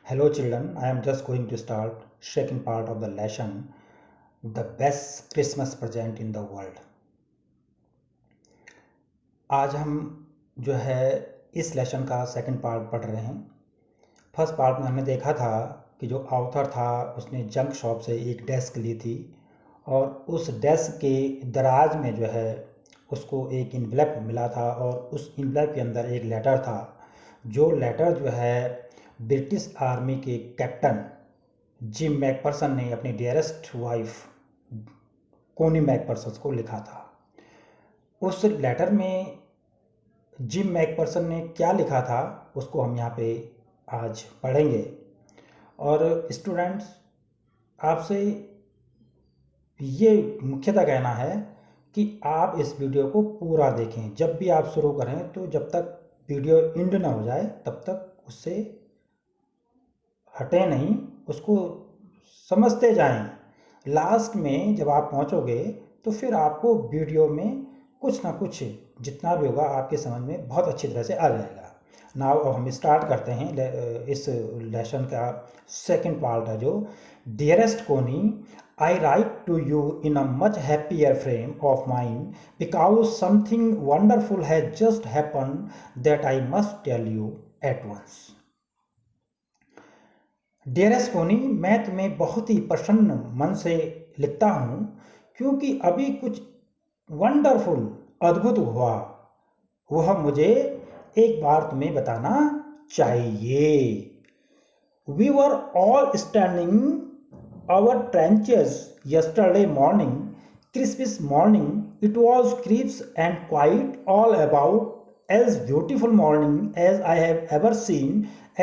Hello children, I am just going to start second part of the lesson, the best Christmas present in the world. आज हम जो है इस lesson का second part पढ़ रहे हैं। फर्स्ट पार्ट में हमने देखा था कि जो ऑथर था उसने जंक शॉप से एक डेस्क ली थी और उस डेस्क के दराज में जो है उसको एक इन्वेलप मिला था और उस इन्वेलप के अंदर एक लेटर था। जो लेटर जो है ब्रिटिश आर्मी के कैप्टन जिम मैकपर्सन ने अपनी डियरेस्ट वाइफ कोनी मैकपर्सन को लिखा था। उस लेटर में जिम मैकपर्सन ने क्या लिखा था उसको हम यहाँ पे आज पढ़ेंगे। और स्टूडेंट्स, आपसे ये मुख्यतः कहना है कि आप इस वीडियो को पूरा देखें। जब भी आप शुरू करें तो जब तक वीडियो एंड ना हो जाए तब तक उससे हटें नहीं, उसको समझते जाएं। लास्ट में जब आप पहुंचोगे तो फिर आपको वीडियो में कुछ ना कुछ जितना भी होगा आपके समझ में बहुत अच्छी तरह से आ जाएगा। नाउ अब हम स्टार्ट करते हैं। इस लेसन का सेकंड पार्ट है जो dearest Connie, I write to you in a much happier frame of mind because something wonderful has just happen that I must tell you at once. Dearest Connie, मैं तुम्हें बहुत ही प्रसन्न मन से लिखता हूँ क्योंकि अभी कुछ वंडरफुल अद्भुत हुआ, वह मुझे एक बार तुम्हें बताना चाहिए। We were all standing our trenches yesterday morning, Christmas morning. It was crisp and quite all about as beautiful morning as I have ever seen,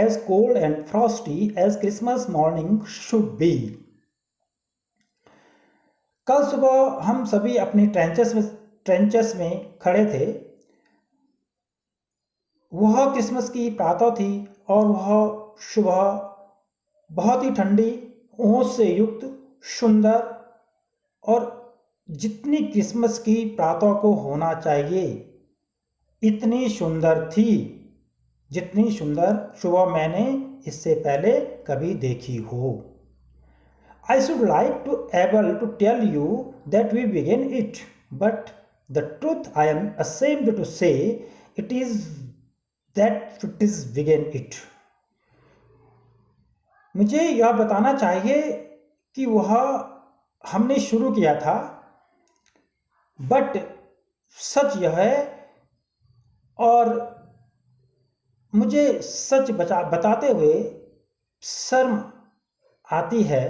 as cold and frosty as Christmas morning should be. कल सुबह हम सभी अपनी trenches में खड़े थे। वह Christmas की प्रातः थी और वह सुबह बहुत ही ठंडी, ओस से युक्त, सुंदर और जितनी क्रिसमस की प्रातः को होना चाहिए इतनी सुंदर थी, जितनी सुंदर सुबह मैंने इससे पहले कभी देखी हो। I should like to able to tell you that we began it, but the truth I am ashamed to say it is that it is began it. मुझे यह बताना चाहिए कि वह हमने शुरू किया था, बट सच यह है और मुझे सच बताते हुए शर्म आती है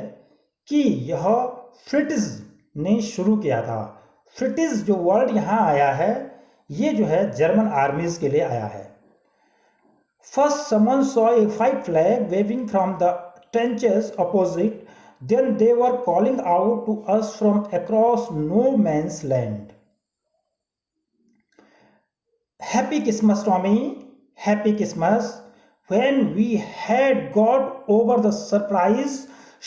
कि यह फ्रिटिज ने शुरू किया था। फ्रिटिज जो वर्ड यहाँ आया है ये जो है जर्मन आर्मीज के लिए आया है। First someone saw a white flag waving from the trenches opposite, then they were calling out to us from across no man's land. Happy Christmas, Tommy. Happy Christmas. When we had got over the surprise,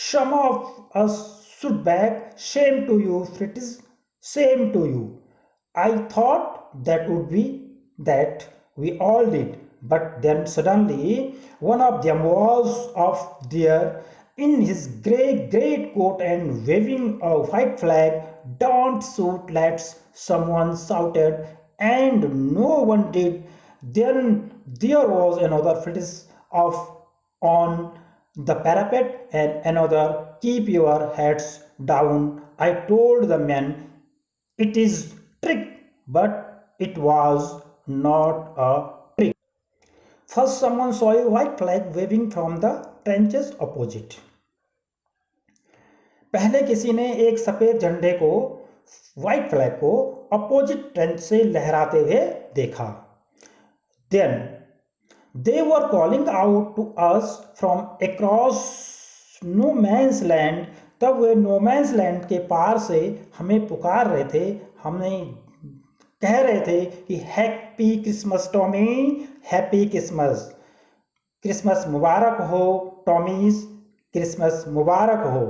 some of us stood back. Shame to you, Fritz. Shame to you. I thought that would be that. We all did. But then suddenly, one of them was off there in his grey greatcoat and waving a white flag. Don't shoot, lads, someone shouted, and no one did. Then there was another Fritz off on the parapet and another, keep your heads down. I told the men it is trick, but it was not a trick. First someone saw a white flag waving from the trenches opposite. पहले किसी ने एक सफेद झंडे को, white flag को opposite trench से लहराते हुए देखा। Then they were calling out to us from across no man's land, तब वे नो मैन्स लैंड के पार से हमें पुकार रहे थे, हमें कह रहे थे कि happy Christmas Tommy, happy Christmas, Christmas मुबारक हो टॉमीज, क्रिसमस मुबारक हो।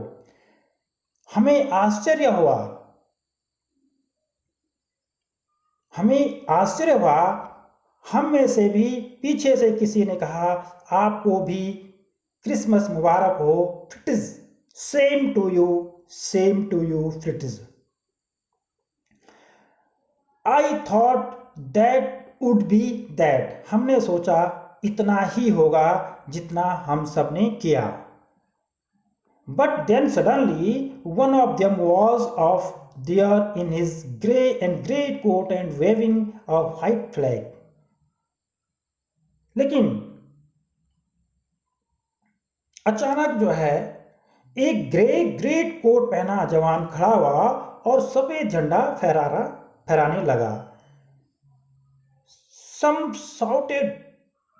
हमें आश्चर्य हुआ, हम में से भी पीछे से किसी ने कहा आपको भी क्रिसमस मुबारक हो Fritz. Same to you, same to you Fritz. I thought that would be that. हमने सोचा इतना ही होगा जितना हम सब ने किया। But then suddenly one of them was off there in his grey and great coat and waving a white flag. लेकिन अचानक जो है एक ग्रे ग्रेट कोट पहना जवान खड़ा हुआ और सफेद झंडा फहराने लगा। Some shouted,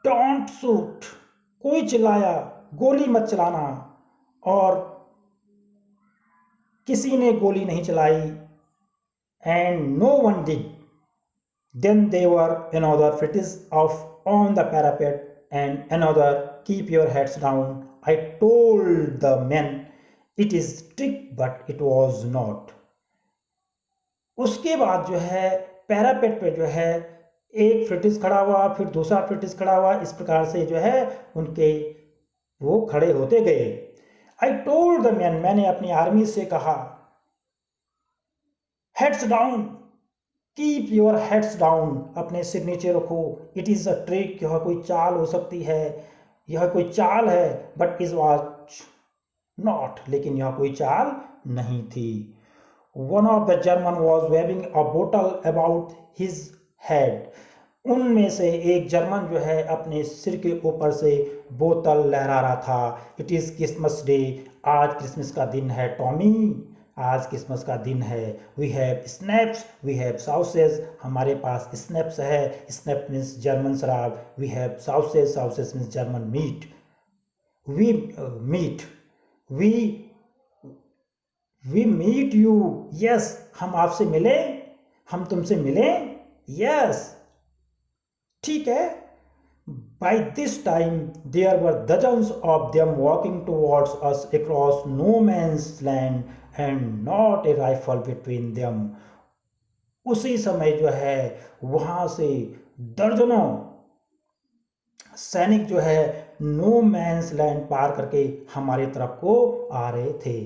"Don't shoot!" कोई चिल्लाया, गोली मत चलाना। और किसी ने गोली नहीं चलाई। And no one did. Then there were another fetish of on the parapet and another keep your heads down. I told the men it is trick but it was not. उसके बाद जो है पैरापेट पे जो है एक फ्रिटिश खड़ा हुआ, फिर दूसरा फ्रिटिश खड़ा हुआ, इस प्रकार से जो है उनके वो खड़े होते गए। आई टोल्ड द मैन, मैंने अपनी आर्मी से कहा, heads down, keep your heads down, अपने सिर नीचे रखो। इट इज अ ट्रिक, यह कोई चाल हो सकती है, यह कोई चाल है, बट इज वॉज नॉट, लेकिन यह कोई चाल नहीं थी। One of the German was waving a bottle about his head. उनमें से एक जर्मन जो है अपने सिर के ऊपर से बोतल लहरा रहा था। इट इज क्रिसमस डे, आज क्रिसमस का दिन है टॉमी, आज क्रिसमस का दिन है। We have schnapps, we have sausage, हमारे पास स्नैप्स है, स्नैप मीन्स जर्मन शराब। We have sausage, sausage means German meat. We meet, we we meet you, yes, हम आपसे मिले, हम तुमसे मिले, यस, ठीक है। By this time there were dozens of them walking towards us across no man's land and not a rifle between them. उसी समय जो है वहां से दर्जनों सैनिक जो है नो मैंस लैंड पार करके हमारे तरफ को आ रहे थे।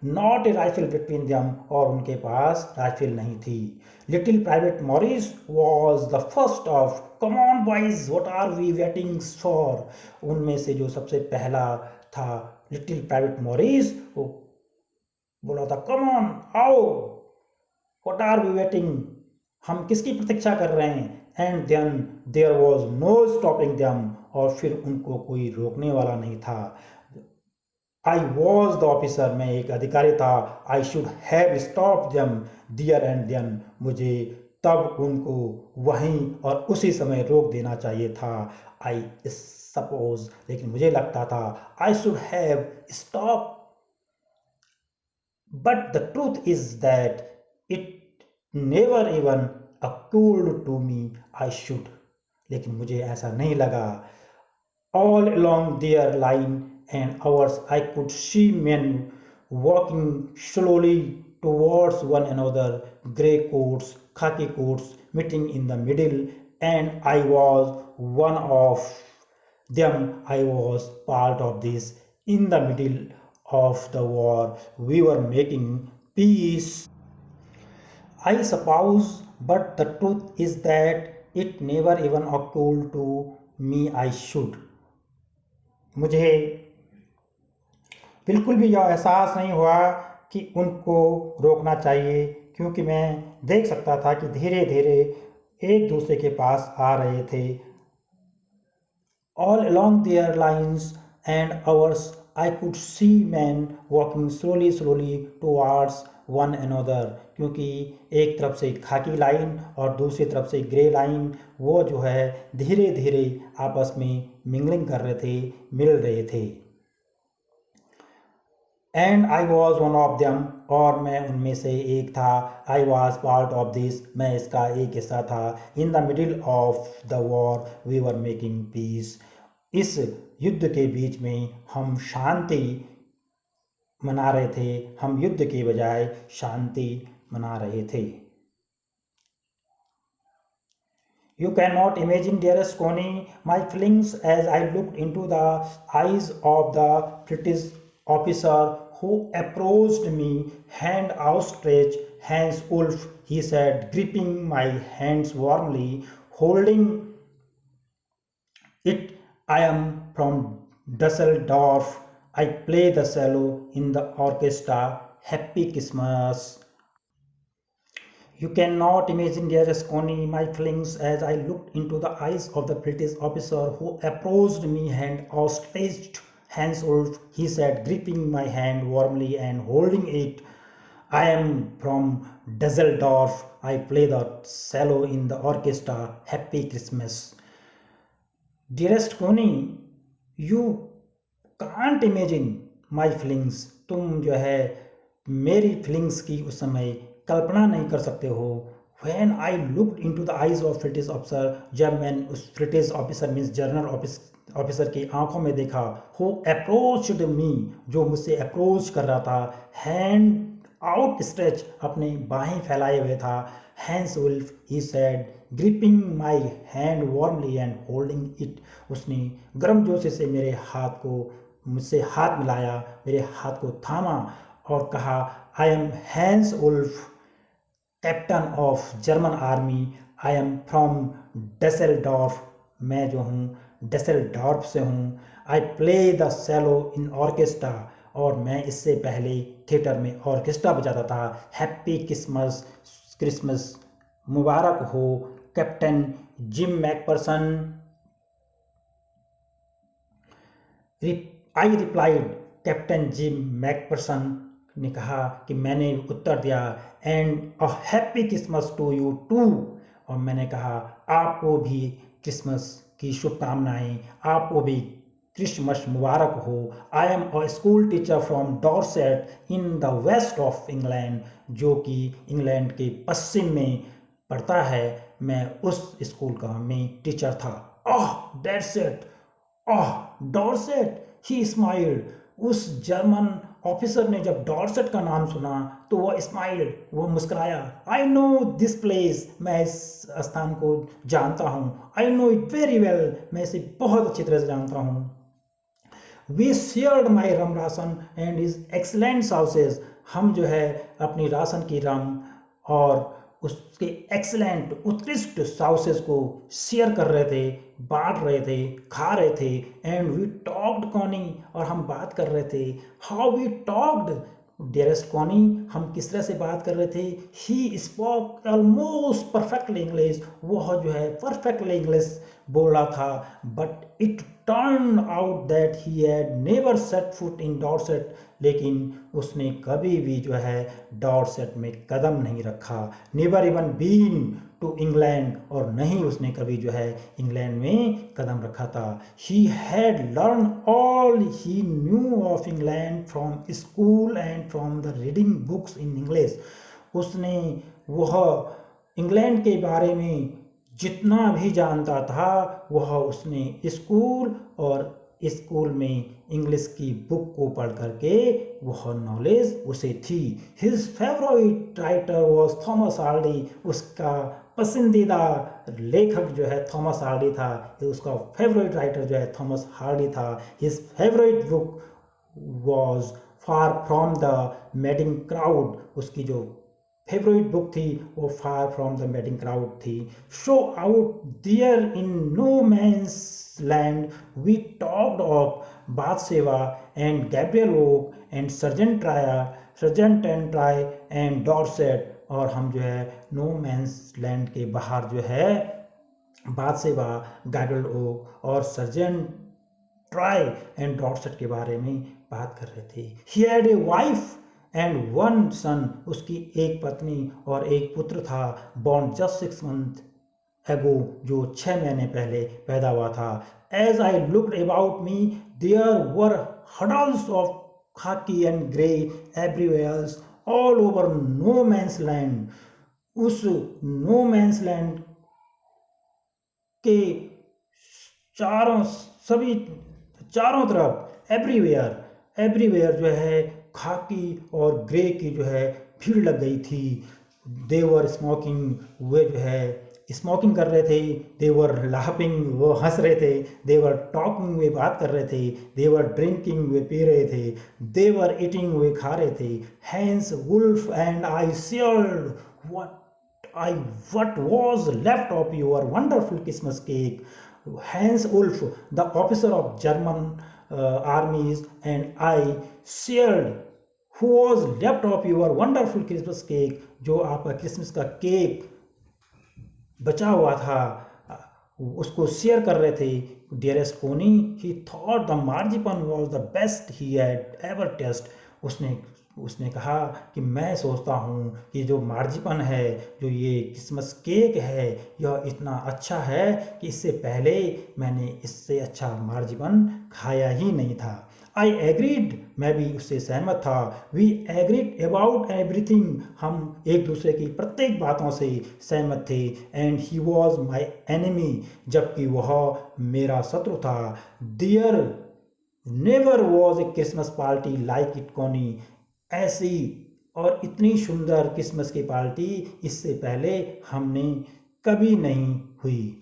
Not a rifle between them, और उनके पास राइफल नहीं थी। Little private Morris was the first of, come on boys what are we waiting for. उनमें से जो सबसे पहला था लिटिल प्राइवेट मॉरिस, वो बोला था कम ऑन आओ, व्हाट आर वी वेटिंग, हम किसकी प्रतीक्षा कर रहे हैं। And then there was no stopping them, और फिर उनको कोई रोकने वाला नहीं था। आई वॉज द ऑफिसर, मैं एक अधिकारी था। I should have stop them there and then, मुझे तब उनको वहीं और उसी समय रोक देना चाहिए था। आई सपोज, लेकिन मुझे लगता था I should have stop, but the truth is that it never even occurred to me I should, लेकिन मुझे ऐसा नहीं लगा। All along their line and ours I could see men walking slowly towards one another, grey coats, khaki coats meeting in the middle, and I was one of them. I was part of this. In the middle of the war we were making peace, I suppose, but the truth is that it never even occurred to me I should. मुझे बिल्कुल भी यह एहसास नहीं हुआ कि उनको रोकना चाहिए, क्योंकि मैं देख सकता था कि धीरे धीरे एक दूसरे के पास आ रहे थे। All along their lines and ours I could see men walking slowly towards one another, क्योंकि एक तरफ से खाकी लाइन और दूसरी तरफ से ग्रे लाइन, वो जो है धीरे धीरे आपस में मिंगलिंग कर रहे थे, मिल रहे थे। And I was one of them, और मैं उनमें से एक था। I was part of this, मैं इसका एक हिस्सा था। In the middle of the war we were making peace, इस युद्ध के बीच में हम शांति मना रहे थे, हम युद्ध के बजाय शांति मना रहे थे। You cannot imagine, dearest Connie, my feelings as I looked into the eyes of the British officer who approached me, hand outstretched. Hans Wolf, he said, gripping my hands warmly, holding it. I am from Dusseldorf. I play the cello in the orchestra. Happy Christmas. You cannot imagine, dearest Connie, my feelings as I looked into the eyes of the British officer who approached me, hand outstretched. Hans Wolf, he said, gripping my hand warmly and holding it. I am from Dusseldorf. I play the cello in the orchestra. Happy Christmas. Dearest Connie, you can't imagine my feelings, तुम जो है मेरी feelings की उस समय कल्पना नहीं कर सकते हो. When I looked into the eyes of British officer, जब मैंने उस British officer means general officer की आंखों में देखा. हु अप्रोच्ड मी, जो मुझसे अप्रोच कर रहा था. हैंड आउट स्ट्रेच, अपने बाहें फैलाए हुए था. Hans Wolf, he said, gripping my hand warmly and holding it. उसने गर्मजोशी से मेरे हाथ को मुझसे हाथ मिलाया, मेरे हाथ को थामा और कहा, I am Hans Wolf, captain of German army. I am from Dusseldorf, मैं जो हूँ डेसेलडॉर्फ से हूँ. I play the cello in orchestra, और मैं इससे पहले थिएटर में ऑर्केस्ट्रा बजाता था. हैप्पी क्रिसमस, क्रिसमस मुबारक हो captain Jim Macpherson. I replied, captain Jim Macpherson ने कहा कि मैंने उत्तर दिया, and a happy Christmas to you too. और मैंने कहा आपको भी क्रिसमस की शुभकामनाएं, आपको भी क्रिसमस मुबारक हो. I am a school teacher from Dorset in the west of England, जो कि इंग्लैंड के पश्चिम में पढ़ता है. मैं उस स्कूल का में टीचर था. Oh Dorset, oh Dorset, he smiled. उस जर्मन ऑफिसर ने जब डॉर्सेट का नाम सुना तो वह स्माइल्ड, वो मुस्कुराया. आई नो दिस प्लेस, मैं इस स्थान को जानता हूँ. I know it very well, मैं इसे बहुत अच्छी तरह से जानता हूँ. We shared my rum ration and is excellent sausage. हम जो है अपनी राशन की रम और उसके एक्सलेंट उत्कृष्ट साउसेस को शेयर कर रहे थे, बांट रहे थे, खा रहे थे. एंड वी टॉक्ड कॉनी, और हम बात कर रहे थे. How we talked, dearest Connie, हम किस तरह से बात कर रहे थे. He spoke almost perfectly English, वह जो है परफेक्टली इंग्लिश बोल रहा था. But it turn out that he had never set foot in Dorset, लेकिन उसने कभी भी जो है डॉर्सेट में कदम नहीं रखा. Never even been to England, और नहीं उसने कभी जो है इंग्लैंड में कदम रखा था. He had learn all he new of England from school and from the reading books in English. उसने वह इंग्लैंड के बारे में जितना भी जानता था वह उसने स्कूल और स्कूल में इंग्लिश की बुक को पढ़ करके वह नॉलेज उसे थी. His favourite writer was Thomas Hardy. उसका पसंदीदा लेखक जो है थॉमस हार्डी था. उसका फेवरेट राइटर जो है थॉमस हार्डी था. His favourite book was far from the madding crowd. उसकी जो फेवरेट बुक थी वो far from the madding crowd थी. Show out their in no man's land we talked of bath सेवा and Gabriel okay and sergeant and try and Dorset. और हम जो है नो मैंस लैंड के बाहर जो है बाथ सेवा, गैब्रियल ओक और सर्जेंट ट्राई एंड डॉर्सेट के बारे में बात कर रहे थे. He had a wife and one son. उसकी एक पत्नी और एक पुत्र था. बॉर्न जस्ट 6 months एगो, जो 6 महीने पहले पैदा हुआ था. As I looked about me there were huddles of khaki and grey everywhere all over no man's land. उस नो मैंस लैंड के चारों सभी चारों तरफ एवरीवेयर जो है खाकी और ग्रे की जो है भीड़ लग गई थी. दे वर स्मोकिंग, वे जो है स्मोकिंग कर रहे थे, दे वर लाफिंग, वो हंस रहे थे, दे वर टॉकिंग, वे बात कर रहे थे, दे वर ड्रिंकिंग, वे पी रहे थे, दे वर ईटिंग, वे खा रहे थे। Hans Wolf and I shared I what was left of your wonderful Christmas cake. Hans Wolf, the officer of German armies, and I shared who was left of your wonderful Christmas cake. जो आपका Christmas का cake बचा हुआ था उसको share कर रहे थे। Dearest Connie, he thought the marzipan was the best he had ever taste. उसने उसने कहा कि मैं सोचता हूँ कि जो मार्जिपन है, जो ये क्रिसमस केक है, यह इतना अच्छा है कि इससे पहले मैंने इससे अच्छा मार्जिपन खाया ही नहीं था। आई एग्रीड, मैं भी उससे सहमत था। वी एग्रीड अबाउट एवरीथिंग, हम एक दूसरे की प्रत्येक बातों से सहमत थे। And he was my enemy, जबकि वह मेरा शत्रु था। There never was a Christmas party like it Connie, ऐसी और इतनी सुंदर क्रिसमस की पार्टी इससे पहले हमने कभी नहीं हुई।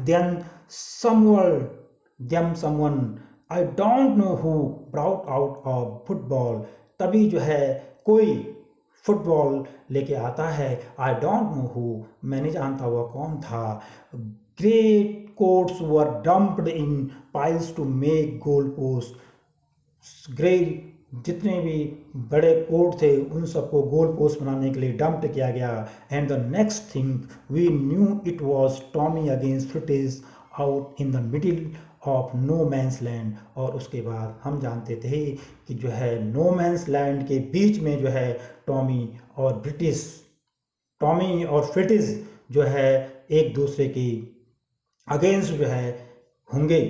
Then someone I don't know who brought out of football, तभी जो है कोई फुटबॉल लेके आता है। आई डोंट नो हु, मैं नहीं जानता वह कौन था। Great coats were dumped in piles to make goal post, great जितने भी बड़े कोट थे उन सबको गोल पोस्ट बनाने के लिए डंप्ड किया गया। And the next thing we knew it was Tommy against Fritz out in the middle of no man's land, और उसके बाद हम जानते थे कि जो है नो मैंस लैंड के बीच में जो है टॉमी और फ्रिटिज जो है एक दूसरे की अगेंस्ट जो है होंगे।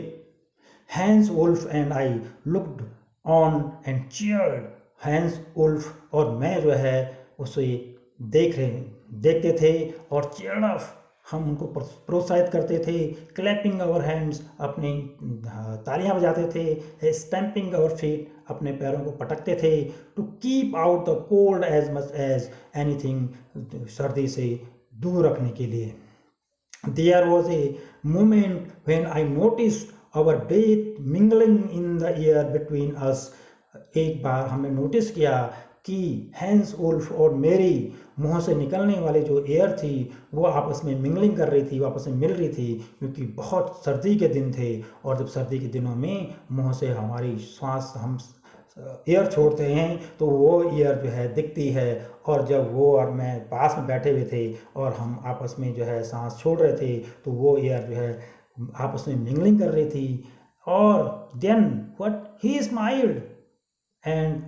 Hans Wolf and I looked on and cheered, Hans Wolf और मैं जो है उसे देखते थे और चीयर्ड ऑफ, हम उनको प्रोत्साहित करते थे। क्लैपिंग आवर हैंड्स, अपनी तालियां बजाते थे। स्टैम्पिंग आवर फीट, अपने पैरों को पटकते थे। To keep out the cold as much as anything, सर्दी से दूर रखने के लिए। There was a moment when I noticed our breath mingling in the air between us. एक बार हमने नोटिस किया कि हैंस वुल्फ और मेरी मुंह से निकलने वाली जो एयर थी वो आपस में मिंगलिंग कर रही थी, वो आपस में मिल रही थी, क्योंकि बहुत सर्दी के दिन थे। और जब सर्दी के दिनों में मुंह से हमारी श्वास, हम एयर छोड़ते हैं तो वो एयर जो है दिखती है। और जब वो और मैं पास में बैठे हुए थे और हम आपस में जो है सांस छोड़ रहे थे तो वो एयर जो है आपस में मिंगलिंग कर रही थी। और then what, he smiled and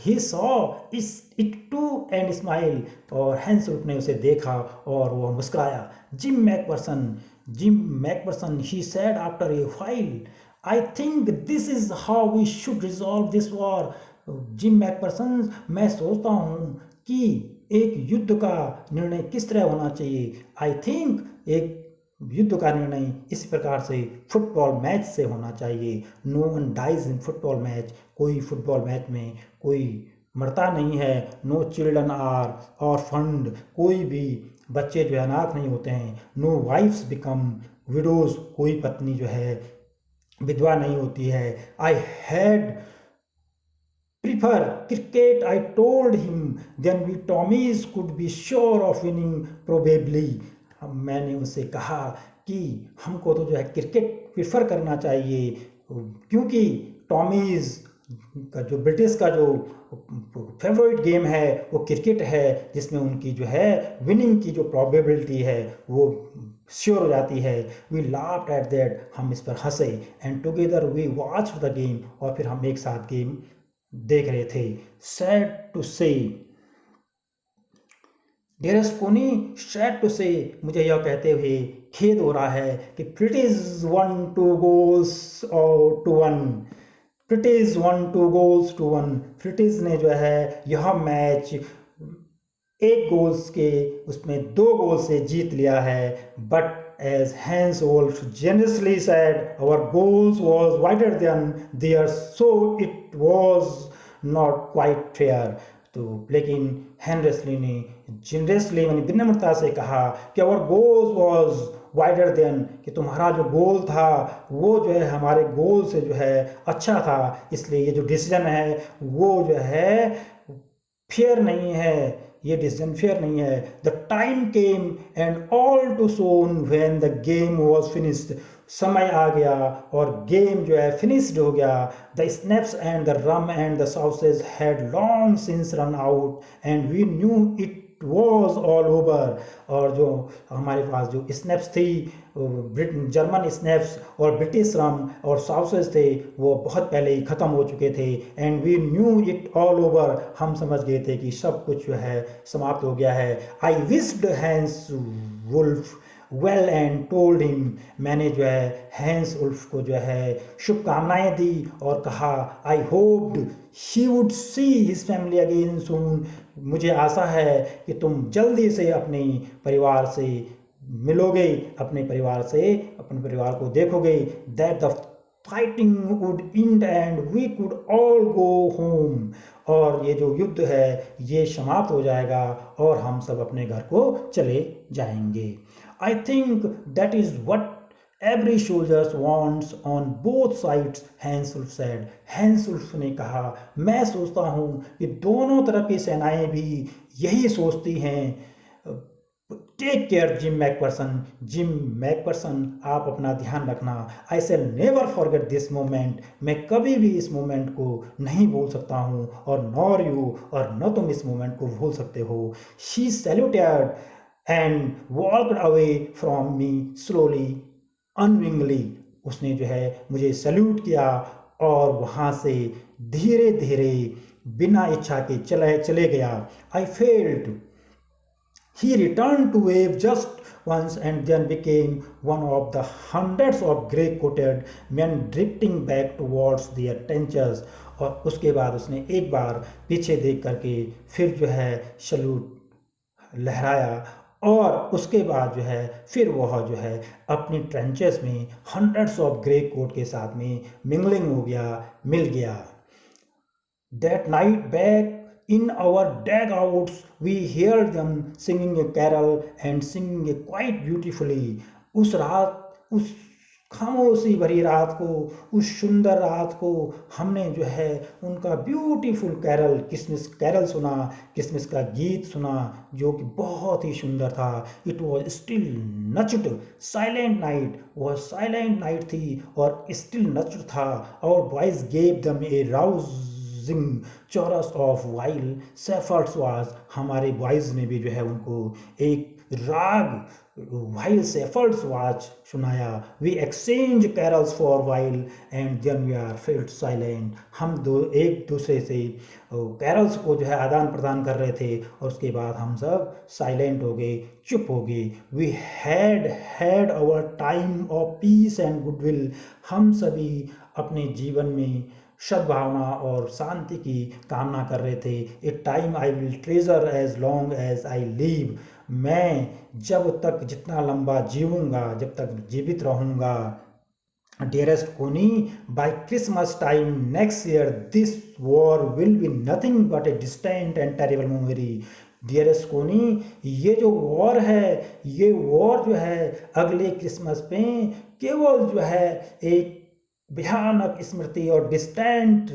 he saw it too and smile, और हैंस वुल्फ ने उसे देखा और वो मुस्कुराया। Jim Macpherson, he said after a while, I think this is how we should resolve this war. Jim Macpherson, मैं सोचता हूँ कि एक युद्ध का निर्णय किस तरह होना चाहिए। आई थिंक एक युद्ध का निर्णय इस प्रकार से फुटबॉल मैच से होना चाहिए। No one dies in football match, कोई फुटबॉल मैच में कोई मरता नहीं है। नो चिल्ड्रन आर ऑर्फन्ड, कोई भी बच्चे जो है अनाथ नहीं होते हैं। नो वाइफ्स बिकम विडोज, कोई पत्नी जो है विधवा नहीं होती है। I had prefer cricket, I told him, then we Tommies could be sure of winning probably. मैंने उनसे कहा कि हमको तो जो है क्रिकेट प्रीफर करना चाहिए, क्योंकि टॉमीज का जो ब्रिटिश का जो फेवरेट गेम है वो क्रिकेट है, जिसमें उनकी जो है विनिंग की जो प्रोबेबिलिटी है वो श्योर हो जाती है। वी लाफ्ड एट दैट, हम इस पर हंसे। And together we watched the game, और फिर हम एक साथ गेम देख रहे थे। Sad to say, dearest Pony, sad to say, मुझे यह कहते हुए खेद हो रहा है कि British won two goals to one, British won two goals to one, British ने जो है यह मैच एक गोल्स के उसमें 2 गोल से जीत लिया है। But as Hans Wolf generously said, our goals was wider than theirs, so it was not quite fair. तो लेकिन हेनरेस्ली ने जनरसली यानी विनम्रता से कहा कि our goal was wider than, कि तुम्हारा जो गोल था वो जो है हमारे गोल से जो है अच्छा था, इसलिए ये जो डिसीजन है वो जो है फेयर नहीं है, ये डिसीजन फेयर नहीं है। The time came and all too soon when the game was finished, समय आ गया और गेम जो है फिनिश्ड हो गया। The schnapps and the rum and the sausage had long since run out and we knew it was all over. और जो हमारे पास जो स्नैप्स थी, जर्मन स्नैप्स और ब्रिटिश रम और सॉसेज थे, वो बहुत पहले ही ख़त्म हो चुके थे। And we knew it all over, हम समझ गए थे कि सब कुछ जो है समाप्त हो गया है। I wished Hans Wolf well and told him, मैंने जो है हैंस उल्फ को जो है शुभकामनाएं दी और कहा I hoped he would see his family again soon, मुझे आशा है कि तुम जल्दी से अपने परिवार से मिलोगे, अपने परिवार को देखोगे। That the fighting would end and we could all go home, और ये जो युद्ध है ये समाप्त हो जाएगा और हम सब अपने घर को चले जाएंगे। I think that is what every soldiers wants on both sides, Hans Wolf said, Hans Wolf ने कहा मैं सोचता हूँ कि दोनों तरफ की सेनाएं भी यही सोचती हैं। टेक केयर जिम मैकपर्सन, आप अपना ध्यान रखना। I shall never forget this moment, मैं कभी भी इस मोमेंट को नहीं भूल सकता हूँ, और नॉर यू, और न तुम इस मोमेंट को भूल सकते हो। She saluted and walked away from me slowly unwillingly, उसने जो है मुझे सैल्यूट किया और वहाँ से धीरे धीरे बिना इच्छा के चले गया। I felt he returned to wave just once and then became one of the hundreds of grey-coated men drifting back towards their trenches, और उसके बाद उसने एक बार पीछे देख करके फिर जो है सल्यूट लहराया, और उसके बाद जो है फिर वह जो है अपनी ट्रेंचेस में हंड्रेड्स ऑफ ग्रे कोट के साथ में मिंगलिंग हो गया, मिल गया। That night back in our dugouts we heard them singing a carol and singing it quite beautifully। उस रात, उस खामोशी भरी रात को, उस सुंदर रात को हमने जो है उनका ब्यूटीफुल कैरल, किसमिस कैरल सुना, किसमिस का गीत सुना जो कि बहुत ही सुंदर था। It was still notched silent night, वह साइलेंट नाइट थी और स्टिल नच्ड था। और बॉयज गेव दम a rousing chorus of while shepherds watched, हमारे बॉयज ने भी जो है उनको एक राग वाइल सेफर्ड्स वाज सुनाया। We exchange carols for while and then we are felt silent, हम एक दूसरे से कैरल्स को जो है आदान प्रदान कर रहे थे और उसके बाद हम सब साइलेंट हो गए, चुप हो गए। We had our time of peace and goodwill, हम सभी अपने जीवन में सद्भावना और शांति की कामना कर रहे थे। A time I will treasure as long as I live, मैं जब तक जितना लंबा जीऊँगा, जब तक जीवित रहूँगा। Dearest Connie, by Christmas time next year this war will be nothing but a distant and terrible memory. Dearest Connie, ये जो वॉर है, ये वॉर जो है अगले क्रिसमस पे केवल जो है एक भयानक स्मृति और डिस्टेंट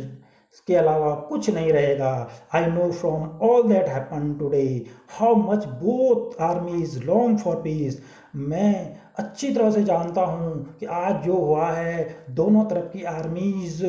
के अलावा कुछ नहीं रहेगा। I know from all that happen today how much both आर्मीज long for piece, मैं अच्छी तरह से जानता हूँ कि आज जो हुआ है दोनों तरफ की आर्मीज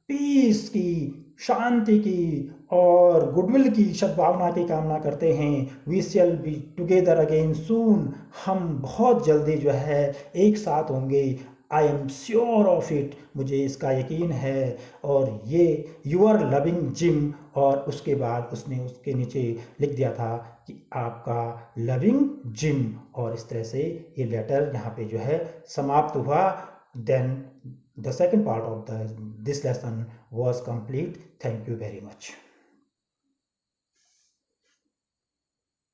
पीस की, शांति की और गुडविल की, सद्भावना की कामना करते हैं। We shall be together again soon, हम बहुत जल्दी जो है एक साथ होंगे। I am sure of it, मुझे इसका यकीन है। और ये यूर लविंग जिम, और उसके बाद उसने उसके नीचे लिख दिया था कि आपका लविंग जिम, और इस तरह से ये लेटर यहाँ पे जो है समाप्त हुआ। Then the second part of this lesson was complete. Thank you very much.